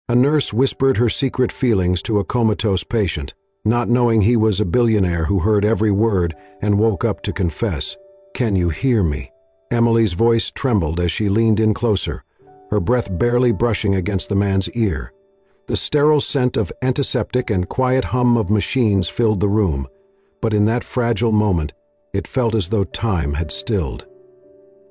A nurse whispered her secret feelings to a comatose patient, not knowing he was a billionaire who heard every word and woke up to confess. "Can you hear me?" Emily's voice trembled as she leaned in closer, her breath barely brushing against the man's ear. The sterile scent of antiseptic and quiet hum of machines filled the room, but in that fragile moment, it felt as though time had stilled.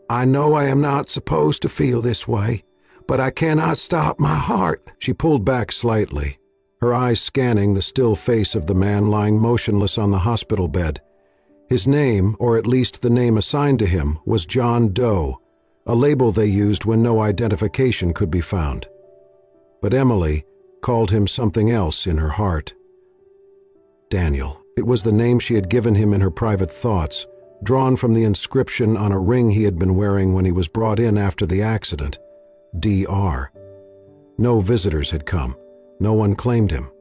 "I know I am not supposed to feel this way, but I cannot stop my heart." She pulled back slightly, her eyes scanning the still face of the man lying motionless on the hospital bed. His name, or at least the name assigned to him, was John Doe, a label they used when no identification could be found. But Emily called him something else in her heart. Daniel. It was the name she had given him in her private thoughts, drawn from the inscription on a ring he had been wearing when he was brought in after the accident. DR. No visitors had come. No one claimed him.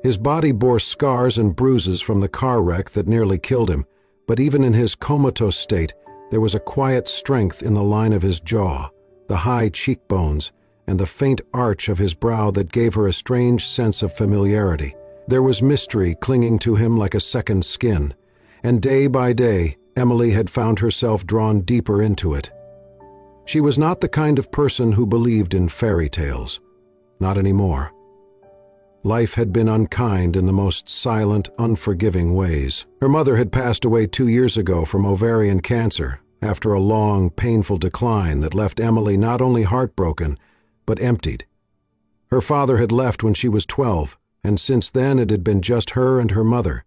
His body bore scars and bruises from the car wreck that nearly killed him, but even in his comatose state, there was a quiet strength in the line of his jaw, the high cheekbones, and the faint arch of his brow that gave her a strange sense of familiarity. There was mystery clinging to him like a second skin, and day by day, Emily had found herself drawn deeper into it. She was not the kind of person who believed in fairy tales. Not anymore. Life had been unkind in the most silent, unforgiving ways. Her mother had passed away 2 years ago from ovarian cancer, after a long, painful decline that left Emily not only heartbroken, but emptied. Her father had left when she was 12, and since then it had been just her and her mother.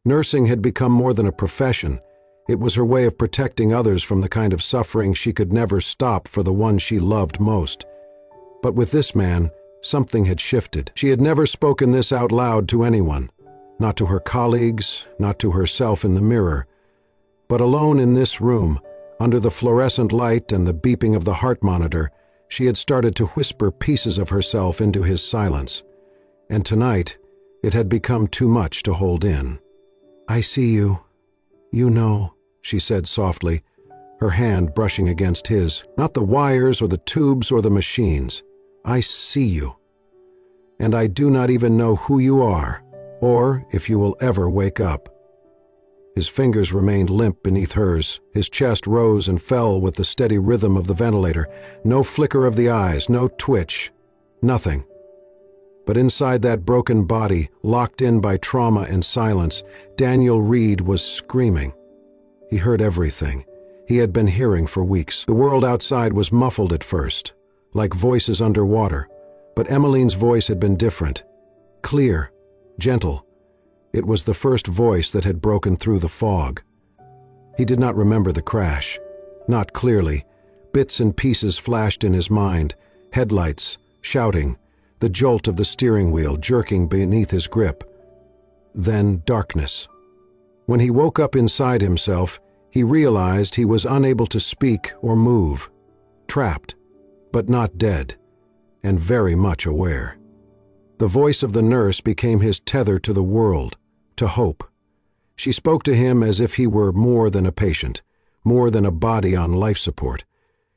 Nursing had become more than a profession. It was her way of protecting others from the kind of suffering she could never stop for the one she loved most. But with this man, something had shifted. She had never spoken this out loud to anyone, not to her colleagues, not to herself in the mirror. But alone in this room, under the fluorescent light and the beeping of the heart monitor, she had started to whisper pieces of herself into his silence. And tonight, it had become too much to hold in. "I see you. You know," she said softly, her hand brushing against his. "Not the wires or the tubes or the machines. I see you. And I do not even know who you are, or if you will ever wake up." His fingers remained limp beneath hers. His chest rose and fell with the steady rhythm of the ventilator. No flicker of the eyes, no twitch, nothing. But inside that broken body, locked in by trauma and silence, Daniel Reed was screaming. He heard everything. He had been hearing for weeks. The world outside was muffled at first, like voices underwater, but Emmeline's voice had been different. Clear, gentle. It was the first voice that had broken through the fog. He did not remember the crash. Not clearly. Bits and pieces flashed in his mind. Headlights, shouting, the jolt of the steering wheel jerking beneath his grip. Then darkness. When he woke up inside himself, he realized he was unable to speak or move. Trapped, but not dead, and very much aware. The voice of the nurse became his tether to the world, to hope. She spoke to him as if he were more than a patient, more than a body on life support.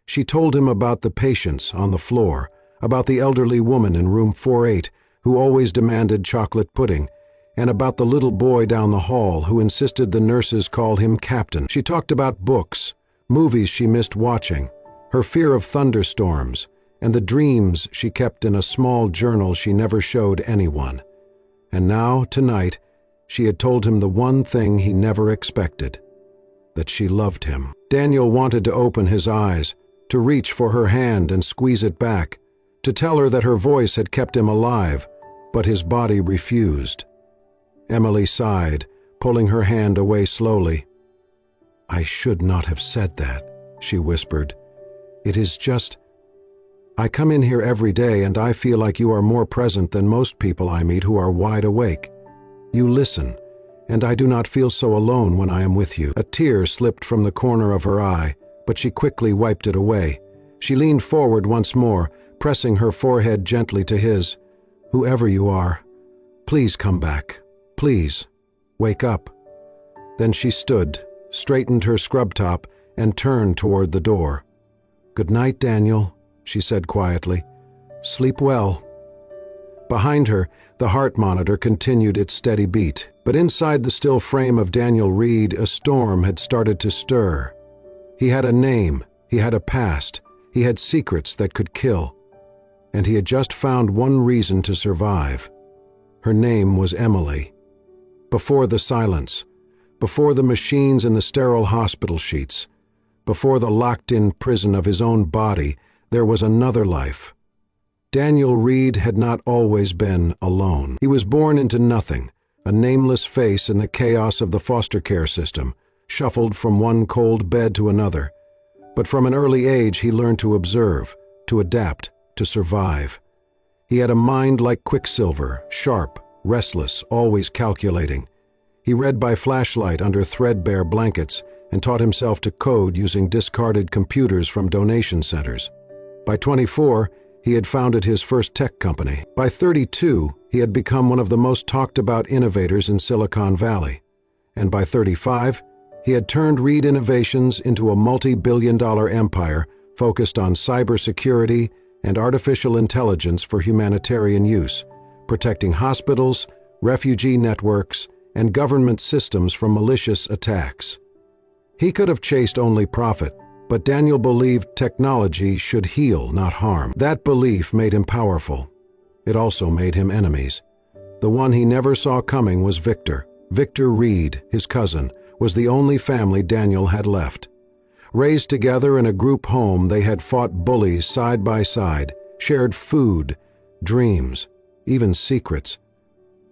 She told him about the patients on the floor, about the elderly woman in room 48 who always demanded chocolate pudding, and about the little boy down the hall who insisted the nurses call him Captain. She talked about books, movies she missed watching, her fear of thunderstorms, and the dreams she kept in a small journal she never showed anyone. And now, tonight, she had told him the one thing he never expected, that she loved him. Daniel wanted to open his eyes, to reach for her hand and squeeze it back, to tell her that her voice had kept him alive, but his body refused. Emily sighed, pulling her hand away slowly. "I should not have said that," she whispered. "It is just... I come in here every day and I feel like you are more present than most people I meet who are wide awake. You listen, and I do not feel so alone when I am with you." A tear slipped from the corner of her eye, but she quickly wiped it away. She leaned forward once more, pressing her forehead gently to his. "Whoever you are, please come back. Please, wake up." Then she stood, straightened her scrub top, and turned toward the door. "Good night, Daniel," she said quietly. "Sleep well." Behind her, the heart monitor continued its steady beat. But inside the still frame of Daniel Reed, a storm had started to stir. He had a name, he had a past, he had secrets that could kill. And he had just found one reason to survive. Her name was Emily. Before the silence, before the machines and the sterile hospital sheets, before the locked-in prison of his own body, there was another life. Daniel Reed had not always been alone. He was born into nothing, a nameless face in the chaos of the foster care system, shuffled from one cold bed to another. But from an early age he learned to observe, to adapt, to survive. He had a mind like quicksilver, sharp, restless, always calculating. He read by flashlight under threadbare blankets and taught himself to code using discarded computers from donation centers. By 24, he had founded his first tech company. By 32, he had become one of the most talked-about innovators in Silicon Valley. And by 35, he had turned Reed Innovations into a multi-billion-dollar empire focused on cybersecurity and artificial intelligence for humanitarian use, protecting hospitals, refugee networks, and government systems from malicious attacks. He could have chased only profit, but Daniel believed technology should heal, not harm. That belief made him powerful. It also made him enemies. The one he never saw coming was Victor. Victor Reed, his cousin, was the only family Daniel had left. Raised together in a group home, they had fought bullies side by side, shared food, dreams, even secrets.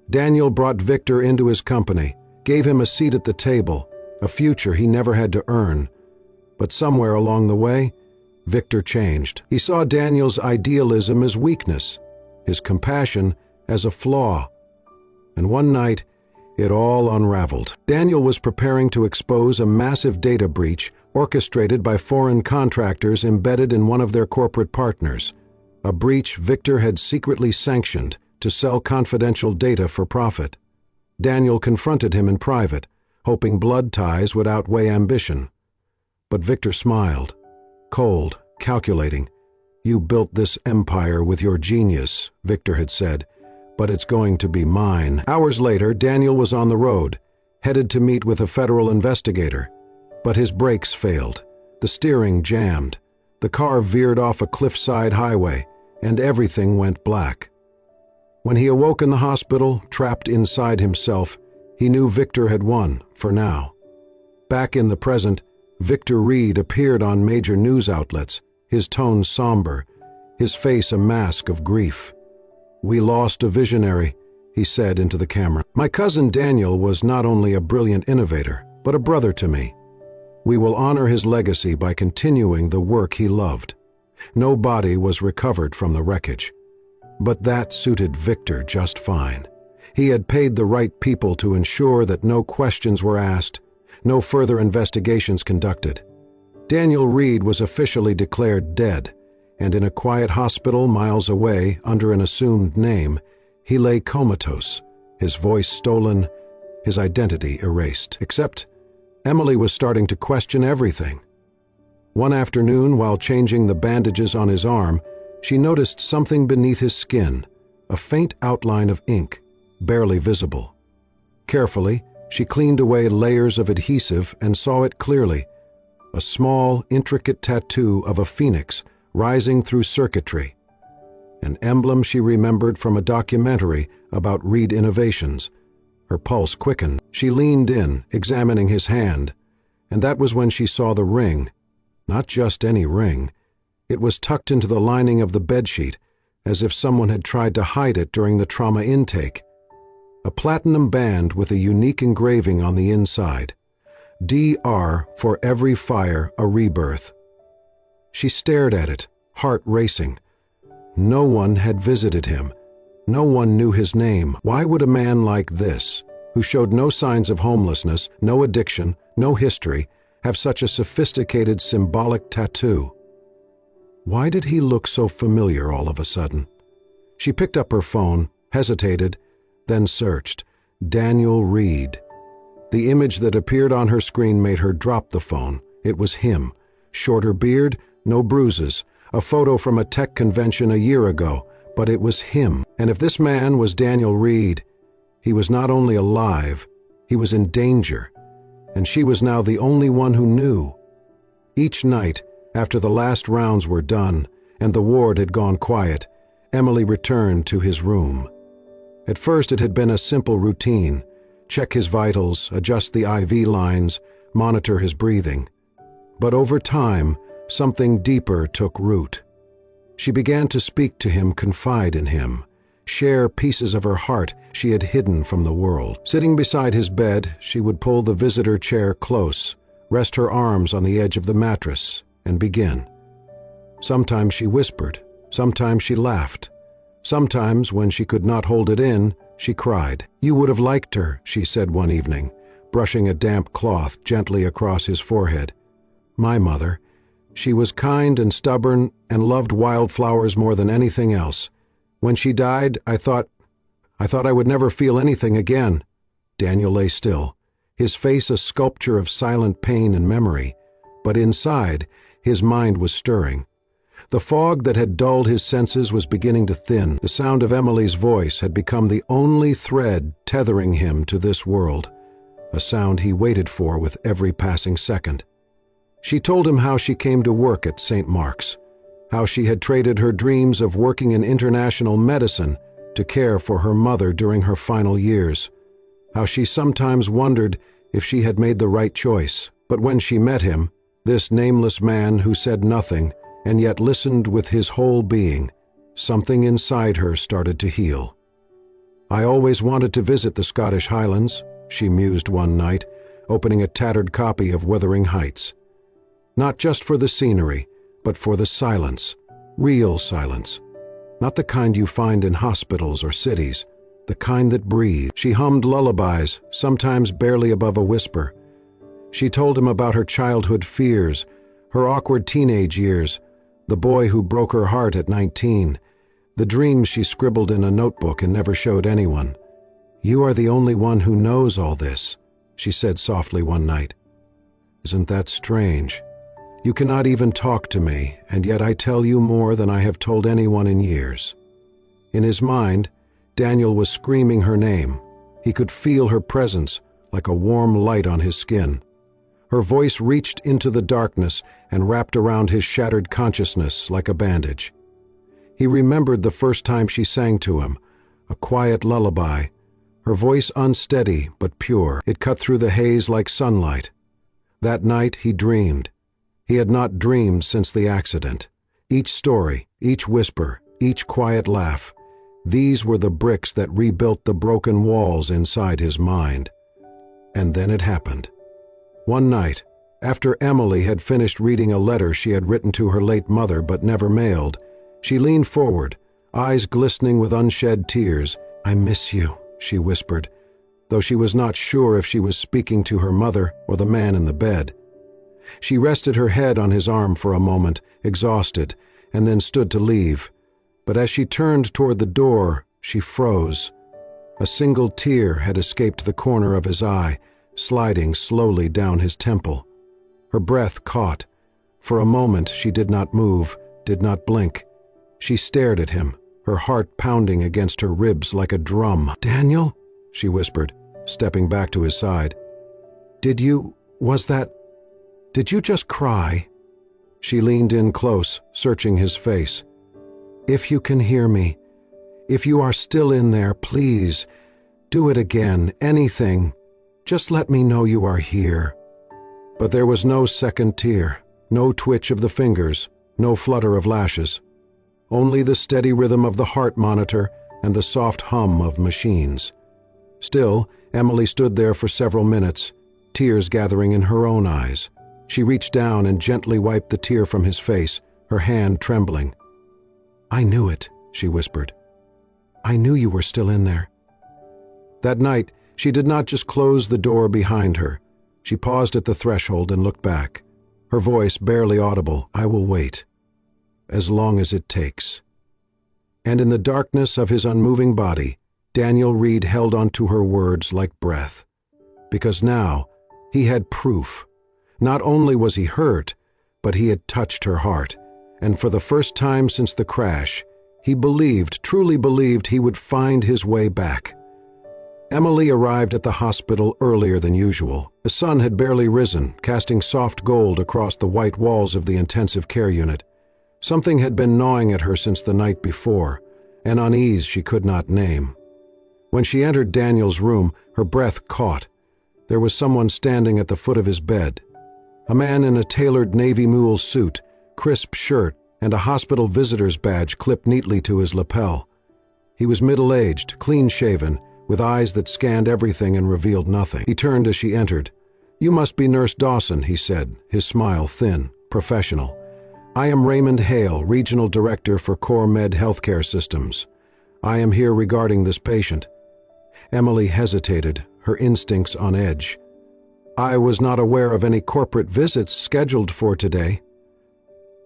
Daniel brought Victor into his company, gave him a seat at the table, a future he never had to earn. But somewhere along the way, Victor changed. He saw Daniel's idealism as weakness, his compassion as a flaw. And one night, it all unraveled. Daniel was preparing to expose a massive data breach orchestrated by foreign contractors embedded in one of their corporate partners, a breach Victor had secretly sanctioned to sell confidential data for profit. Daniel confronted him in private, hoping blood ties would outweigh ambition. But Victor smiled, cold, calculating. "You built this empire with your genius," Victor had said, "but it's going to be mine." Hours later, Daniel was on the road, headed to meet with a federal investigator. But his brakes failed. The steering jammed. The car veered off a cliffside highway, and everything went black. When he awoke in the hospital, trapped inside himself, he knew Victor had won, for now. Back in the present, Victor Reed appeared on major news outlets, his tone somber, his face a mask of grief. "We lost a visionary," he said into the camera. "My cousin Daniel was not only a brilliant innovator, but a brother to me. We will honor his legacy by continuing the work he loved." No body was recovered from the wreckage. But that suited Victor just fine. He had paid the right people to ensure that no questions were asked, no further investigations conducted. Daniel Reed was officially declared dead, and in a quiet hospital miles away, under an assumed name, he lay comatose, his voice stolen, his identity erased. Except Emily was starting to question everything. One afternoon, while changing the bandages on his arm, she noticed something beneath his skin, a faint outline of ink, barely visible. Carefully, she cleaned away layers of adhesive and saw it clearly, a small, intricate tattoo of a phoenix rising through circuitry, an emblem she remembered from a documentary about Reed Innovations. Her pulse quickened. She leaned in, examining his hand, and that was when she saw the ring. Not just any ring. It was tucked into the lining of the bedsheet, as if someone had tried to hide it during the trauma intake. A platinum band with a unique engraving on the inside. DR for every fire, a rebirth. She stared at it, heart racing. No one had visited him. No one knew his name. Why would a man like this, who showed no signs of homelessness, no addiction, no history, have such a sophisticated symbolic tattoo? Why did he look so familiar all of a sudden? She picked up her phone, hesitated, then searched. Daniel Reed. The image that appeared on her screen made her drop the phone. It was him. Shorter beard, no bruises, a photo from a tech convention a year ago, but it was him. And if this man was Daniel Reed, he was not only alive, he was in danger, and she was now the only one who knew. Each night, after the last rounds were done and the ward had gone quiet, Emily returned to his room. At first it had been a simple routine: check his vitals, adjust the IV lines, monitor his breathing. But over time, something deeper took root. She began to speak to him, confide in him, share pieces of her heart she had hidden from the world. Sitting beside his bed, she would pull the visitor chair close, rest her arms on the edge of the mattress, and begin. Sometimes she whispered, sometimes she laughed. Sometimes, when she could not hold it in, she cried. "You would have liked her," she said one evening, brushing a damp cloth gently across his forehead. "My mother. She was kind and stubborn and loved wildflowers more than anything else. When she died, I thought I would never feel anything again." Daniel lay still, his face a sculpture of silent pain and memory, but inside, his mind was stirring. The fog that had dulled his senses was beginning to thin. The sound of Emily's voice had become the only thread tethering him to this world, a sound he waited for with every passing second. She told him how she came to work at St. Mark's, how she had traded her dreams of working in international medicine to care for her mother during her final years, how she sometimes wondered if she had made the right choice. But when she met him, this nameless man who said nothing and yet listened with his whole being, something inside her started to heal. "I always wanted to visit the Scottish Highlands," she mused one night, opening a tattered copy of Wuthering Heights. "Not just for the scenery, but for the silence, real silence. Not the kind you find in hospitals or cities, the kind that breathes." She hummed lullabies, sometimes barely above a whisper. She told him about her childhood fears, her awkward teenage years, the boy who broke her heart at 19, the dreams she scribbled in a notebook and never showed anyone. "You are the only one who knows all this," she said softly one night. "Isn't that strange? You cannot even talk to me, and yet I tell you more than I have told anyone in years." In his mind, Daniel was screaming her name. He could feel her presence, like a warm light on his skin. Her voice reached into the darkness and wrapped around his shattered consciousness like a bandage. He remembered the first time she sang to him, a quiet lullaby, her voice unsteady but pure. It cut through the haze like sunlight. That night he dreamed. He had not dreamed since the accident. Each story, each whisper, each quiet laugh, these were the bricks that rebuilt the broken walls inside his mind. And then it happened. One night, after Emily had finished reading a letter she had written to her late mother but never mailed, she leaned forward, eyes glistening with unshed tears. "I miss you," she whispered, though she was not sure if she was speaking to her mother or the man in the bed. She rested her head on his arm for a moment, exhausted, and then stood to leave. But as she turned toward the door, she froze. A single tear had escaped the corner of his eye, sliding slowly down his temple. Her breath caught. For a moment she did not move, did not blink. She stared at him, her heart pounding against her ribs like a drum. "Daniel?" she whispered, stepping back to his side. Did you just cry?" She leaned in close, searching his face. "If you can hear me, if you are still in there, please, do it again, anything. Just let me know you are here." But there was no second tear, no twitch of the fingers, no flutter of lashes. Only the steady rhythm of the heart monitor and the soft hum of machines. Still, Emily stood there for several minutes, tears gathering in her own eyes. She reached down and gently wiped the tear from his face, her hand trembling. "I knew it," she whispered. "I knew you were still in there." That night, she did not just close the door behind her. She paused at the threshold and looked back, her voice barely audible. "I will wait, as long as it takes." And in the darkness of his unmoving body, Daniel Reed held on to her words like breath. Because now, he had proof. Not only was he hurt, but he had touched her heart, and for the first time since the crash, He believed, truly believed, he would find his way back. Emily arrived at the hospital earlier than usual. The sun had barely risen, casting soft gold across the white walls of the intensive care unit. Something had been gnawing at her since the night before, an unease she could not name. When she entered Daniel's room, her breath caught. There was someone standing at the foot of his bed. A man in a tailored navy mule suit, crisp shirt, and a hospital visitor's badge clipped neatly to his lapel. He was middle-aged, clean-shaven, with eyes that scanned everything and revealed nothing. He turned as she entered. "You must be Nurse Dawson," he said, his smile thin, professional. "I am Raymond Hale, Regional Director for CorMed Healthcare Systems. I am here regarding this patient." Emily hesitated, her instincts on edge. "I was not aware of any corporate visits scheduled for today."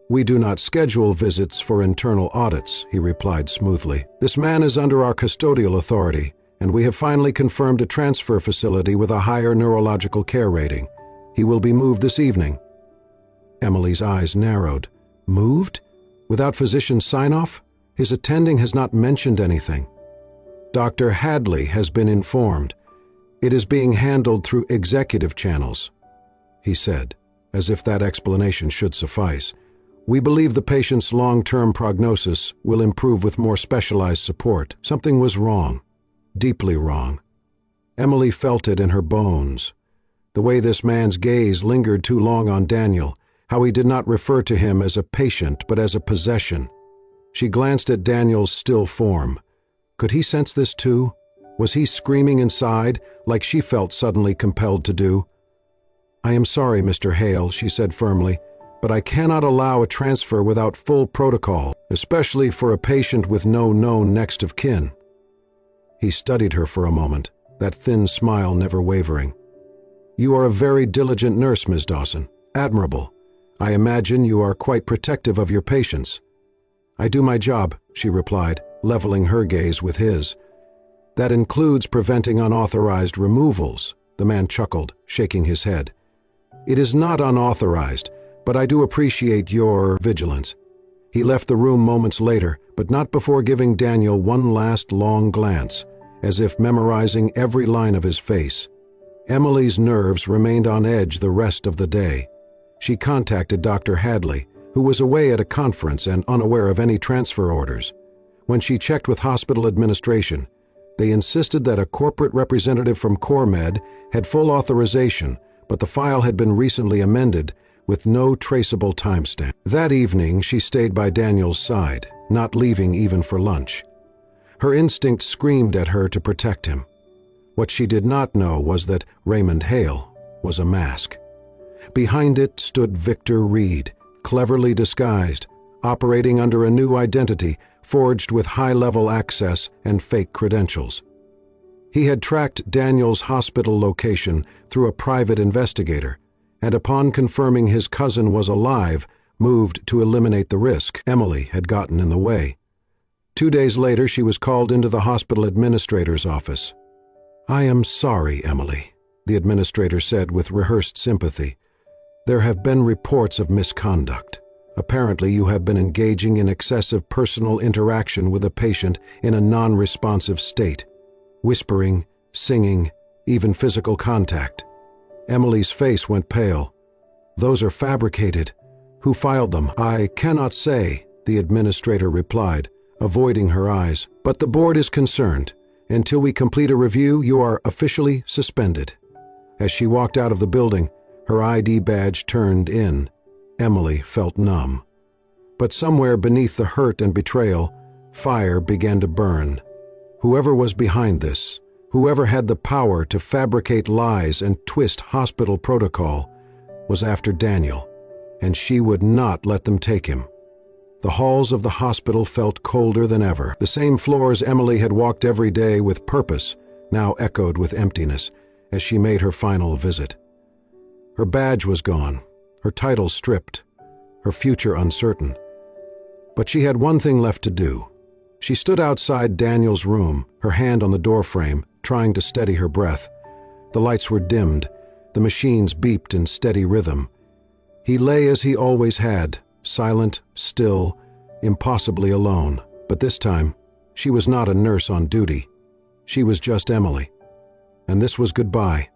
"We do not schedule visits for internal audits," he replied smoothly. "This man is under our custodial authority, and we have finally confirmed a transfer facility with a higher neurological care rating. He will be moved this evening." Emily's eyes narrowed. "Moved? Without physician sign-off? His attending has not mentioned anything." "Dr. Hadley has been informed. It is being handled through executive channels," he said, as if that explanation should suffice. "We believe the patient's long-term prognosis will improve with more specialized support." Something was wrong, deeply wrong. Emily felt it in her bones. The way this man's gaze lingered too long on Daniel, how he did not refer to him as a patient but as a possession. She glanced at Daniel's still form. Could he sense this too? Was he screaming inside, like she felt suddenly compelled to do? "I am sorry, Mr. Hale," she said firmly, "but I cannot allow a transfer without full protocol, especially for a patient with no known next of kin." He studied her for a moment, that thin smile never wavering. "You are a very diligent nurse, Ms. Dawson. Admirable. I imagine you are quite protective of your patients." "I do my job," she replied, leveling her gaze with his. "That includes preventing unauthorized removals," the man chuckled, shaking his head. "It is not unauthorized, but I do appreciate your vigilance." He left the room moments later, but not before giving Daniel one last long glance, as if memorizing every line of his face. Emily's nerves remained on edge the rest of the day. She contacted Dr. Hadley, who was away at a conference and unaware of any transfer orders. When she checked with hospital administration, they insisted that a corporate representative from CorMed had full authorization, but the file had been recently amended with no traceable timestamp. That evening, she stayed by Daniel's side, not leaving even for lunch. Her instinct screamed at her to protect him. What she did not know was that Raymond Hale was a mask. Behind it stood Victor Reed, cleverly disguised, operating under a new identity forged with high-level access and fake credentials. He had tracked Daniel's hospital location through a private investigator, and upon confirming his cousin was alive, moved to eliminate the risk. Emily had gotten in the way. 2 days later, she was called into the hospital administrator's office. "I am sorry, Emily," the administrator said with rehearsed sympathy. "There have been reports of misconduct. Apparently, you have been engaging in excessive personal interaction with a patient in a non-responsive state. Whispering, singing, even physical contact." Emily's face went pale. "Those are fabricated. Who filed them?" "I cannot say," the administrator replied, avoiding her eyes. "But the board is concerned. Until we complete a review, you are officially suspended." As she walked out of the building, her ID badge turned in. Emily felt numb. But somewhere beneath the hurt and betrayal, fire began to burn. Whoever was behind this, whoever had the power to fabricate lies and twist hospital protocol, was after Daniel, and she would not let them take him. The halls of the hospital felt colder than ever. The same floors Emily had walked every day with purpose now echoed with emptiness as she made her final visit. Her badge was gone, her title stripped, her future uncertain. But she had one thing left to do. She stood outside Daniel's room, her hand on the doorframe, trying to steady her breath. The lights were dimmed, the machines beeped in steady rhythm. He lay as he always had, silent, still, impossibly alone. But this time, she was not a nurse on duty. She was just Emily. And this was goodbye.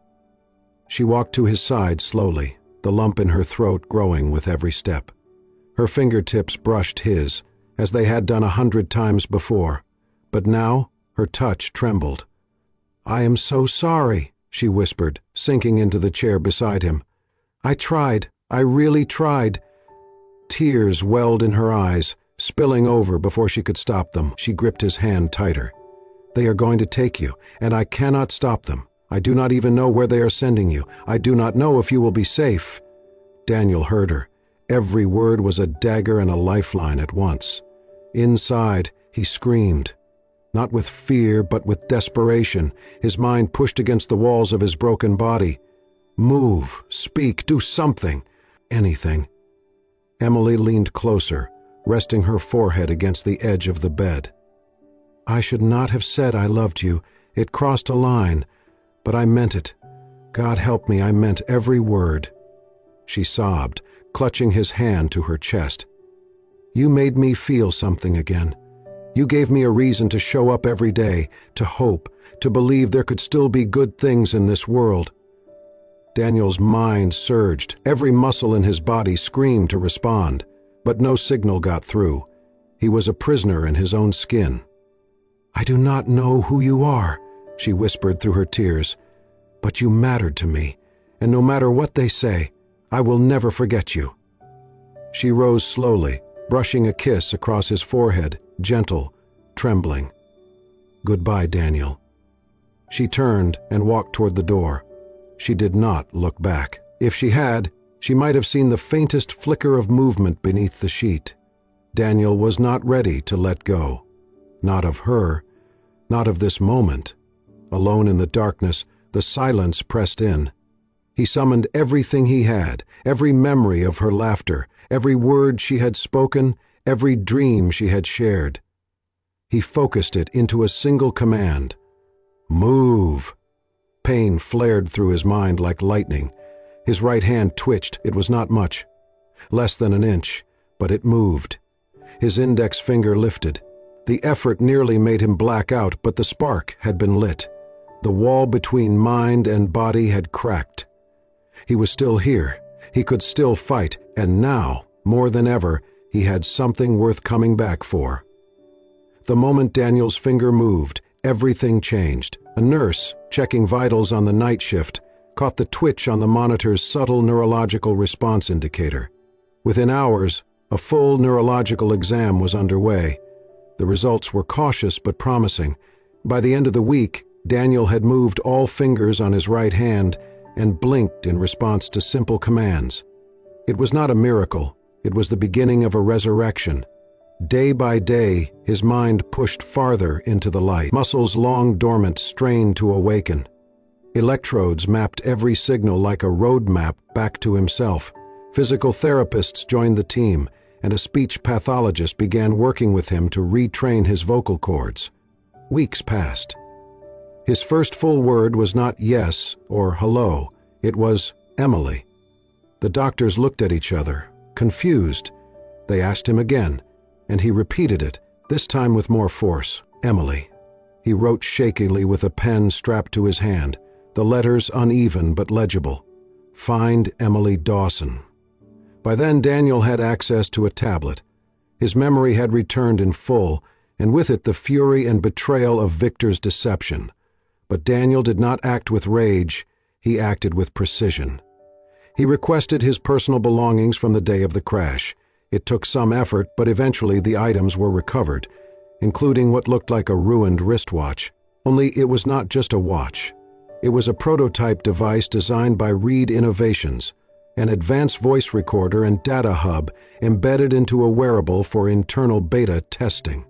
She walked to his side slowly, the lump in her throat growing with every step. Her fingertips brushed his, as they had done 100 times before, but now her touch trembled. "I am so sorry," she whispered, sinking into the chair beside him. "I tried. I really tried." Tears welled in her eyes, spilling over before she could stop them. She gripped his hand tighter. "They are going to take you, and I cannot stop them. I do not even know where they are sending you. I do not know if you will be safe." Daniel heard her. Every word was a dagger and a lifeline at once. Inside, he screamed. Not with fear, but with desperation, his mind pushed against the walls of his broken body. Move, speak, do something, anything. Emily leaned closer, resting her forehead against the edge of the bed. "I should not have said I loved you. It crossed a line, but I meant it. God help me, I meant every word." She sobbed, clutching his hand to her chest. "You made me feel something again. You gave me a reason to show up every day, to hope, to believe there could still be good things in this world." Daniel's mind surged. Every muscle in his body screamed to respond, but no signal got through. He was a prisoner in his own skin. "I do not know who you are," she whispered through her tears, "but you mattered to me, and no matter what they say, I will never forget you." She rose slowly, brushing a kiss across his forehead, gentle, trembling. "Goodbye, Daniel." She turned and walked toward the door. She did not look back. If she had, she might have seen the faintest flicker of movement beneath the sheet. Daniel was not ready to let go. Not of her, not of this moment. Alone in the darkness, the silence pressed in. He summoned everything he had, every memory of her laughter, every word she had spoken, every dream she had shared. He focused it into a single command. "Move!" Pain flared through his mind like lightning. His right hand twitched. It was not much. Less than an inch, but it moved. His index finger lifted. The effort nearly made him black out, but the spark had been lit. The wall between mind and body had cracked. He was still here. He could still fight, and now, more than ever, he had something worth coming back for. The moment Daniel's finger moved, everything changed. A nurse, checking vitals on the night shift, caught the twitch on the monitor's subtle neurological response indicator. Within hours, a full neurological exam was underway. The results were cautious but promising. By the end of the week, Daniel had moved all fingers on his right hand and blinked in response to simple commands. It was not a miracle. It was the beginning of a resurrection. Day by day, his mind pushed farther into the light. Muscles long dormant strained to awaken. Electrodes mapped every signal like a road map back to himself. Physical therapists joined the team, and a speech pathologist began working with him to retrain his vocal cords. Weeks passed. His first full word was not yes or hello. It was Emily. The doctors looked at each other, confused. They asked him again, and he repeated it, this time with more force. "Emily." He wrote shakily with a pen strapped to his hand, the letters uneven but legible. "Find Emily Dawson." By then Daniel had access to a tablet. His memory had returned in full, and with it the fury and betrayal of Victor's deception. But Daniel did not act with rage, he acted with precision. He requested his personal belongings from the day of the crash. It took some effort, but eventually the items were recovered, including what looked like a ruined wristwatch. Only it was not just a watch. It was a prototype device designed by Reed Innovations, an advanced voice recorder and data hub embedded into a wearable for internal beta testing.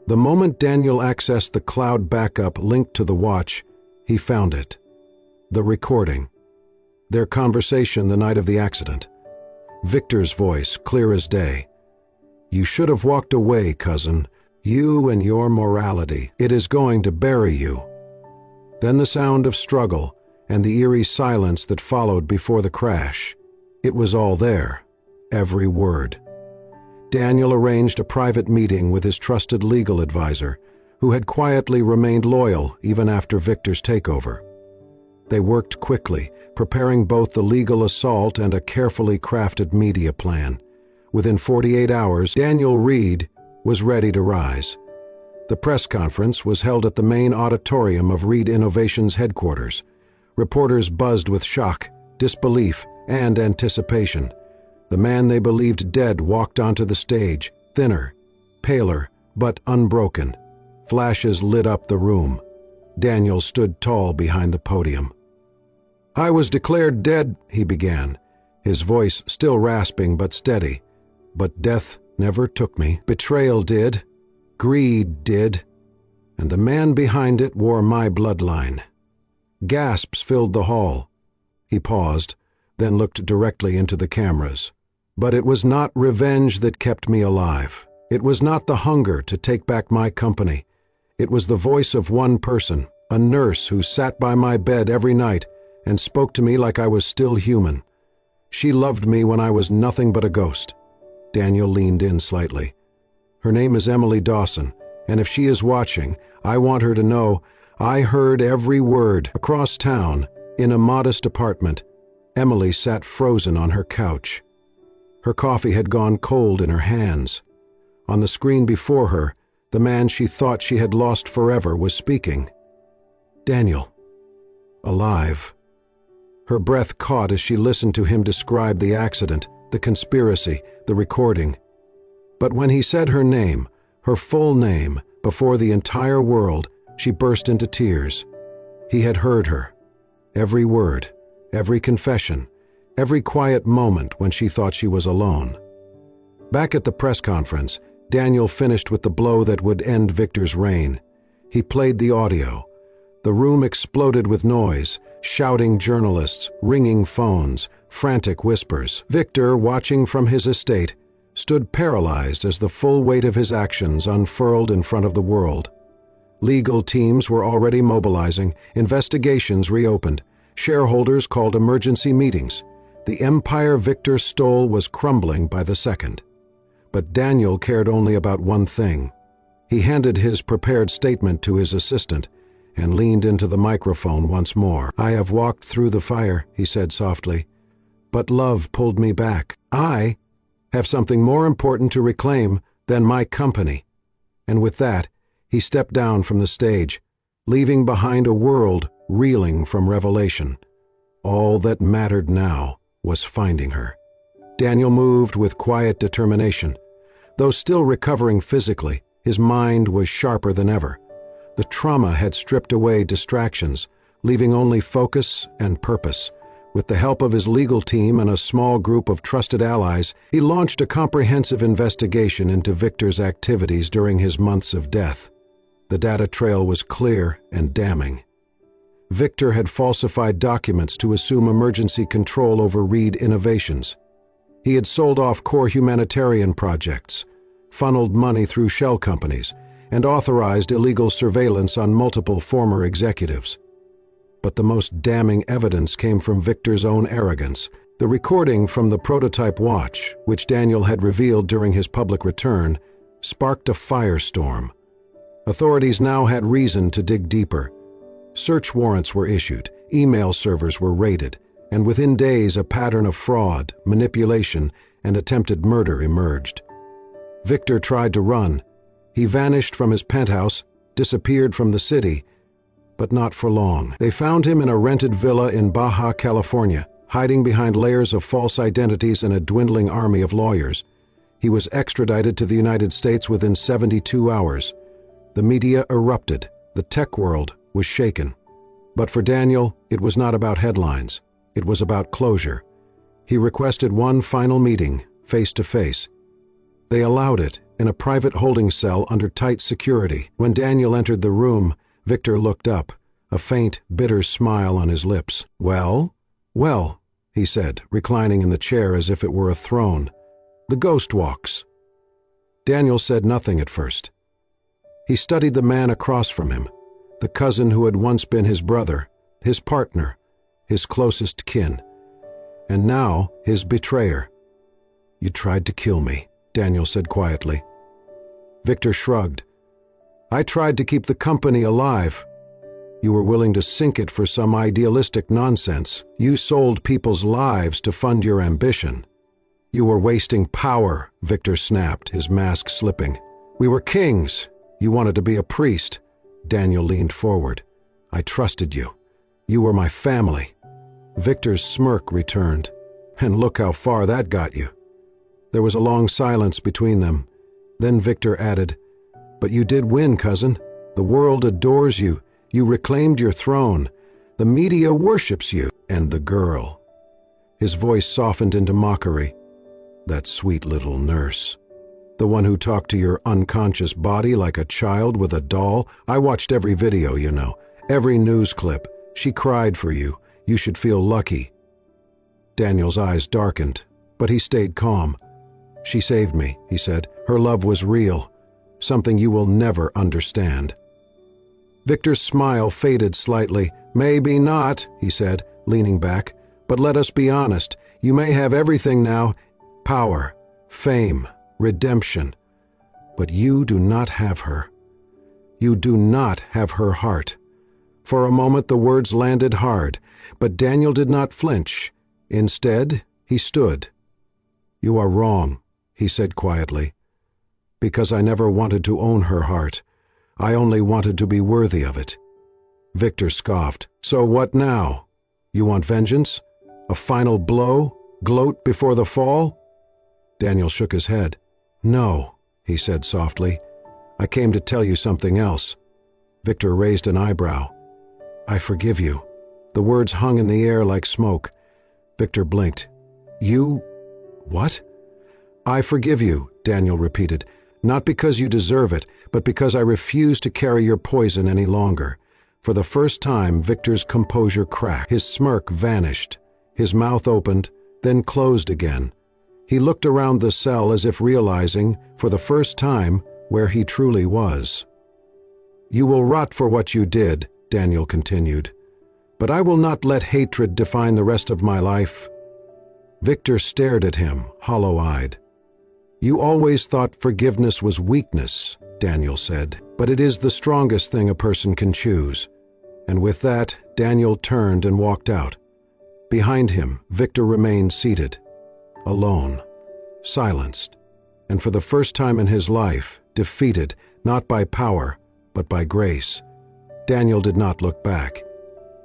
The moment Daniel accessed the cloud backup linked to the watch, he found it. The recording. Their conversation the night of the accident. Victor's voice, clear as day. "You should have walked away, cousin. You and your morality. It is going to bury you." Then the sound of struggle and the eerie silence that followed before the crash. It was all there, every word. Daniel arranged a private meeting with his trusted legal advisor, who had quietly remained loyal even after Victor's takeover. They worked quickly, preparing both the legal assault and a carefully crafted media plan. Within 48 hours, Daniel Reed was ready to rise. The press conference was held at the main auditorium of Reed Innovations headquarters. Reporters buzzed with shock, disbelief, and anticipation. The man they believed dead walked onto the stage, thinner, paler, but unbroken. Flashes lit up the room. Daniel stood tall behind the podium. "I was declared dead," he began, his voice still rasping but steady. "But death never took me. Betrayal did. Greed did. And the man behind it wore my bloodline." Gasps filled the hall. He paused, then looked directly into the cameras. "But it was not revenge that kept me alive. It was not the hunger to take back my company. It was the voice of one person, a nurse who sat by my bed every night and spoke to me like I was still human. She loved me when I was nothing but a ghost." Daniel leaned in slightly. "Her name is Emily Dawson, and if she is watching, I want her to know I heard every word." Across town, in a modest apartment, Emily sat frozen on her couch. Her coffee had gone cold in her hands. On the screen before her, the man she thought she had lost forever was speaking. Daniel. Alive. Her breath caught as she listened to him describe the accident, the conspiracy, the recording. But when he said her name, her full name, before the entire world, she burst into tears. He had heard her. Every word, every confession, every quiet moment when she thought she was alone. Back at the press conference, Daniel finished with the blow that would end Victor's reign. He played the audio. The room exploded with noise, shouting journalists, ringing phones, frantic whispers. Victor, watching from his estate, stood paralyzed as the full weight of his actions unfurled in front of the world. Legal teams were already mobilizing, investigations reopened, shareholders called emergency meetings. The empire Victor stole was crumbling by the second. But Daniel cared only about one thing. He handed his prepared statement to his assistant and leaned into the microphone once more. "I have walked through the fire," he said softly, "but love pulled me back. I have something more important to reclaim than my company." And with that, he stepped down from the stage, leaving behind a world reeling from revelation. All that mattered now was finding her. Daniel moved with quiet determination. Though still recovering physically, his mind was sharper than ever. The trauma had stripped away distractions, leaving only focus and purpose. With the help of his legal team and a small group of trusted allies, he launched a comprehensive investigation into Victor's activities during his months of death. The data trail was clear and damning. Victor had falsified documents to assume emergency control over Reed Innovations. He had sold off core humanitarian projects, funneled money through shell companies, and authorized illegal surveillance on multiple former executives. But the most damning evidence came from Victor's own arrogance. The recording from the prototype watch, which Daniel had revealed during his public return, sparked a firestorm. Authorities now had reason to dig deeper. Search warrants were issued, email servers were raided, and within days a pattern of fraud, manipulation, and attempted murder emerged. Victor tried to run. He vanished from his penthouse, disappeared from the city, but not for long. They found him in a rented villa in Baja California, hiding behind layers of false identities and a dwindling army of lawyers. He was extradited to the United States within 72 hours. The media erupted. The tech world was shaken. But for Daniel, it was not about headlines. It was about closure. He requested one final meeting, face to face. They allowed it, in a private holding cell under tight security. When Daniel entered the room, Victor looked up, a faint, bitter smile on his lips. "Well, well," he said, reclining in the chair as if it were a throne. "The ghost walks." Daniel said nothing at first. He studied the man across from him, the cousin who had once been his brother, his partner, his closest kin, and now his betrayer. "You tried to kill me," Daniel said quietly. Victor shrugged. I tried to keep the company alive. You were willing to sink it for some idealistic nonsense. You sold people's lives to fund your ambition. You were wasting power, Victor snapped, his mask slipping. We were kings. You wanted to be a priest. Daniel leaned forward. I trusted you. You were my family. Victor's smirk returned. And look how far that got you. There was a long silence between them. Then Victor added, But you did win, cousin. The world adores you. You reclaimed your throne. The media worships you. And the girl. His voice softened into mockery. That sweet little nurse. The one who talked to your unconscious body like a child with a doll. I watched every video, you know. Every news clip. She cried for you. You should feel lucky. Daniel's eyes darkened, but he stayed calm. She saved me, he said. Her love was real. Something you will never understand. Victor's smile faded slightly. Maybe not, he said, leaning back. But let us be honest. You may have everything now. Power, fame, redemption. But you do not have her. You do not have her heart. For a moment the words landed hard, but Daniel did not flinch. Instead, he stood. You are wrong, he said quietly. Because I never wanted to own her heart. I only wanted to be worthy of it. Victor scoffed. So what now? You want vengeance? A final blow? Gloat before the fall? Daniel shook his head. No, he said softly. I came to tell you something else. Victor raised an eyebrow. I forgive you. The words hung in the air like smoke. Victor blinked. You? What? I forgive you, Daniel repeated. Not because you deserve it, but because I refuse to carry your poison any longer. For the first time, Victor's composure cracked. His smirk vanished. His mouth opened, then closed again. He looked around the cell as if realizing, for the first time, where he truly was. You will rot for what you did, Daniel continued. But I will not let hatred define the rest of my life. Victor stared at him, hollow-eyed. You always thought forgiveness was weakness, Daniel said, but it is the strongest thing a person can choose. And with that, Daniel turned and walked out. Behind him, Victor remained seated, alone, silenced, and for the first time in his life, defeated, not by power, but by grace. Daniel did not look back.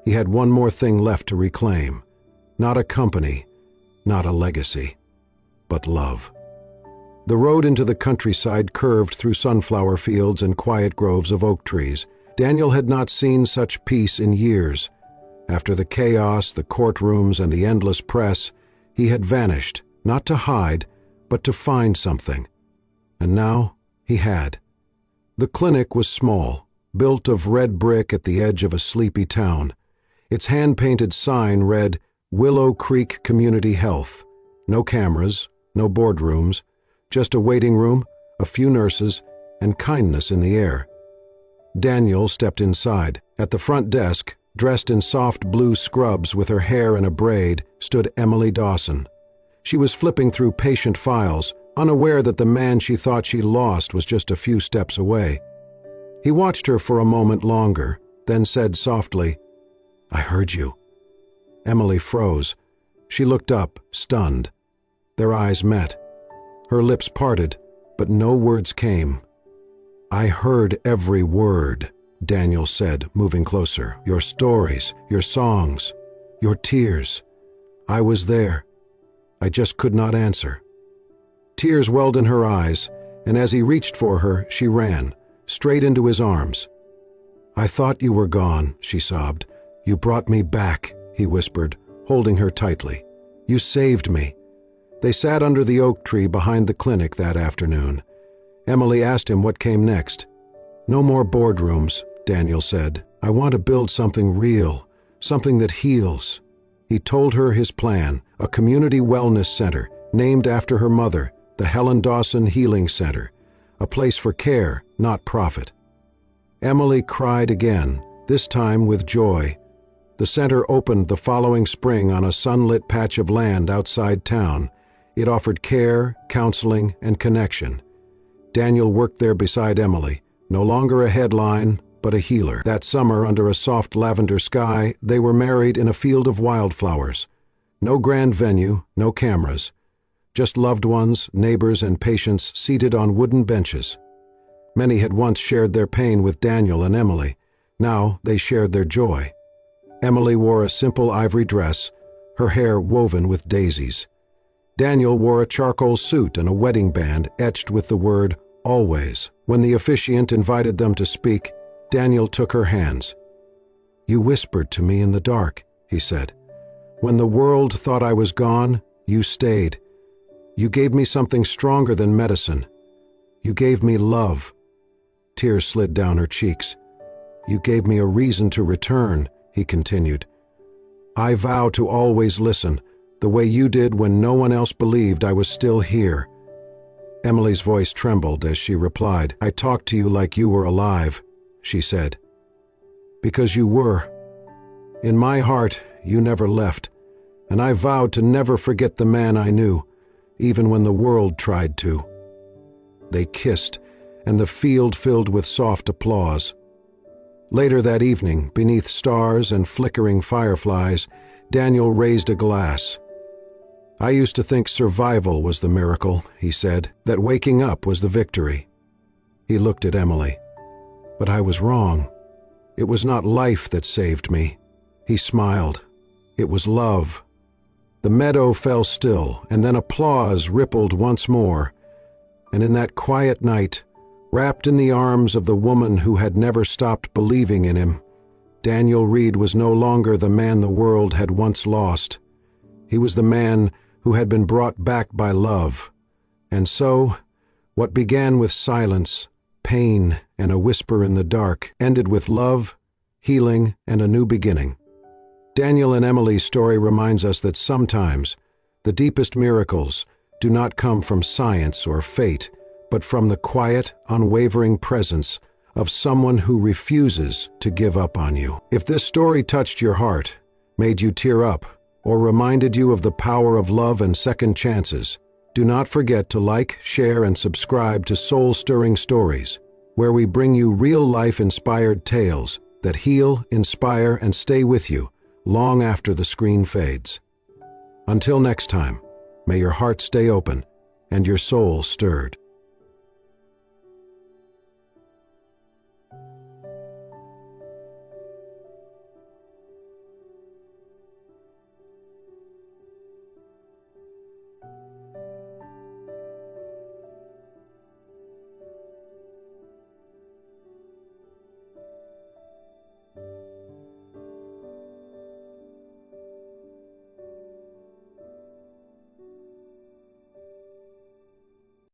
He had one more thing left to reclaim. Not a company, not a legacy, but love. The road into the countryside curved through sunflower fields and quiet groves of oak trees. Daniel had not seen such peace in years. After the chaos, the courtrooms, and the endless press, he had vanished, not to hide, but to find something. And now he had. The clinic was small, built of red brick at the edge of a sleepy town. Its hand-painted sign read, Willow Creek Community Health. No cameras, no boardrooms, just a waiting room, a few nurses, and kindness in the air. Daniel stepped inside. At the front desk, dressed in soft blue scrubs with her hair in a braid, stood Emily Dawson. She was flipping through patient files, unaware that the man she thought she lost was just a few steps away. He watched her for a moment longer, then said softly, I heard you. Emily froze. She looked up, stunned. Their eyes met. Her lips parted, but no words came. I heard every word, Daniel said, moving closer. Your stories, your songs, your tears. I was there. I just could not answer. Tears welled in her eyes, and as he reached for her, she ran, straight into his arms. I thought you were gone, she sobbed. You brought me back, he whispered, holding her tightly. You saved me. They sat under the oak tree behind the clinic that afternoon. Emily asked him what came next. No more boardrooms, Daniel said. I want to build something real, something that heals. He told her his plan, a community wellness center named after her mother, the Helen Dawson Healing Center, a place for care, not profit. Emily cried again, this time with joy. The center opened the following spring on a sunlit patch of land outside town. It offered care, counseling, and connection. Daniel worked there beside Emily, no longer a headline, but a healer. That summer, under a soft lavender sky, they were married in a field of wildflowers. No grand venue, no cameras. Just loved ones, neighbors, and patients seated on wooden benches. Many had once shared their pain with Daniel and Emily. Now they shared their joy. Emily wore a simple ivory dress, her hair woven with daisies. Daniel wore a charcoal suit and a wedding band etched with the word "always." When the officiant invited them to speak, Daniel took her hands. "You whispered to me in the dark," he said. "When the world thought I was gone, you stayed. You gave me something stronger than medicine. You gave me love." Tears slid down her cheeks. "You gave me a reason to return," he continued. "I vow to always listen, the way you did when no one else believed I was still here." Emily's voice trembled as she replied, "I talked to you like you were alive," she said. "Because you were. In my heart, you never left, and I vowed to never forget the man I knew, even when the world tried to." They kissed, and the field filled with soft applause. Later that evening, beneath stars and flickering fireflies, Daniel raised a glass. "I used to think survival was the miracle," he said, "that waking up was the victory." He looked at Emily. "But I was wrong. It was not life that saved me." He smiled. "It was love." The meadow fell still, and then applause rippled once more. And in that quiet night, wrapped in the arms of the woman who had never stopped believing in him, Daniel Reed was no longer the man the world had once lost. He was the man who had been brought back by love. And so, what began with silence, pain, and a whisper in the dark ended with love, healing, and a new beginning. Daniel and Emily's story reminds us that sometimes the deepest miracles do not come from science or fate, but from the quiet, unwavering presence of someone who refuses to give up on you. If this story touched your heart, made you tear up, or reminded you of the power of love and second chances, do not forget to like, share, and subscribe to Soul-Stirring Stories, where we bring you real-life-inspired tales that heal, inspire, and stay with you long after the screen fades. Until next time, may your heart stay open and your soul stirred.